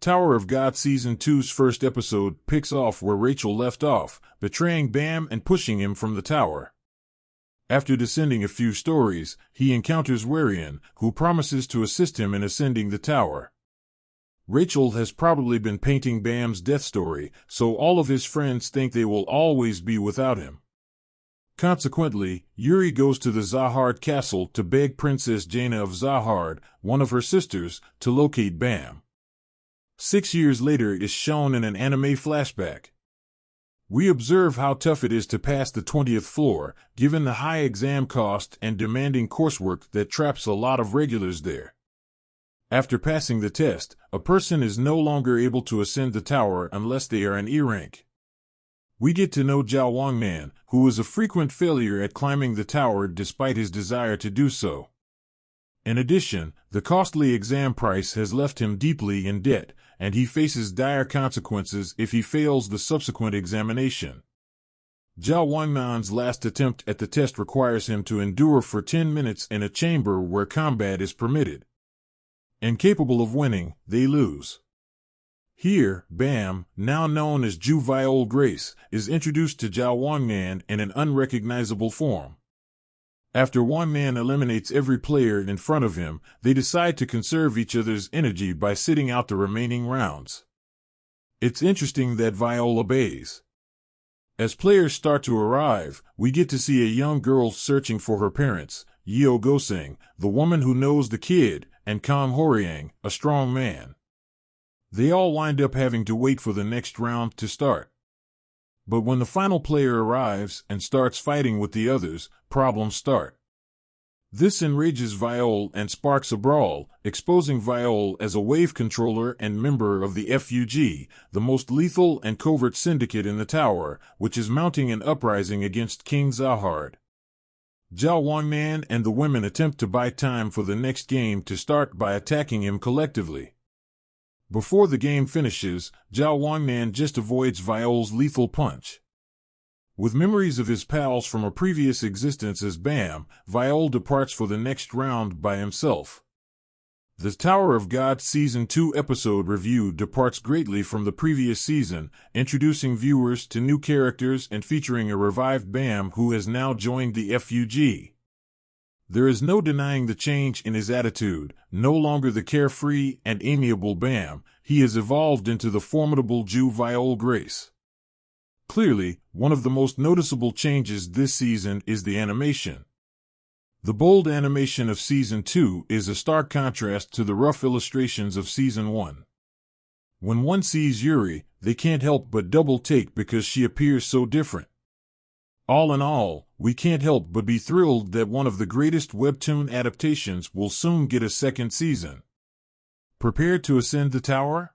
Tower of God Season 2's first episode picks off where Rachel left off, betraying Bam and pushing him from the tower. After descending a few stories, he encounters Warian, who promises to assist him in ascending the tower. Rachel has probably been painting Bam's death story, so all of his friends think they will always be without him. Consequently, Yuri goes to the Zahard castle to beg Princess Jaina of Zahard, one of her sisters, to locate Bam. 6 years later is shown in an anime flashback. We observe how tough it is to pass the 20th floor, given the high exam cost and demanding coursework that traps a lot of regulars there. After passing the test, a person is no longer able to ascend the tower unless they are an E rank. We get to know Zhao Wangnan, who is a frequent failure at climbing the tower despite his desire to do so. In addition, the costly exam price has left him deeply in debt, and he faces dire consequences if he fails the subsequent examination. Zhao Wangnan's last attempt at the test requires him to endure for 10 minutes in a chamber where combat is permitted. Incapable of winning, they lose. Here, Bam, now known as Zhu Viol Grace, is introduced to Zhao Wangnan in an unrecognizable form. After Wangnan eliminates every player in front of him, they decide to conserve each other's energy by sitting out the remaining rounds. It's interesting that Viol obeys. As players start to arrive, we get to see a young girl searching for her parents, Yeo Goseng, the woman who knows the kid, and Kang Horiang, a strong man. They all wind up having to wait for the next round to start. But when the final player arrives and starts fighting with the others, problems start. This enrages Viol and sparks a brawl, exposing Viol as a wave controller and member of the FUG, the most lethal and covert syndicate in the tower, which is mounting an uprising against King Zahard. Zhao Wangnan and the women attempt to buy time for the next game to start by attacking him collectively. Before the game finishes, Zhao Wangnan just avoids Viol's lethal punch. With memories of his pals from a previous existence as Bam, Viol departs for the next round by himself. The Tower of God Season 2 episode review departs greatly from the previous season, introducing viewers to new characters and featuring a revived Bam who has now joined the FUG. There is no denying the change in his attitude. No longer the carefree and amiable Bam, he has evolved into the formidable Zhu Viol Grace. Clearly, one of the most noticeable changes this season is the animation. The bold animation of Season 2 is a stark contrast to the rough illustrations of Season 1. When one sees Yuri, they can't help but double-take because she appears so different. All in all, we can't help but be thrilled that one of the greatest webtoon adaptations will soon get a second season. Prepared to ascend the tower?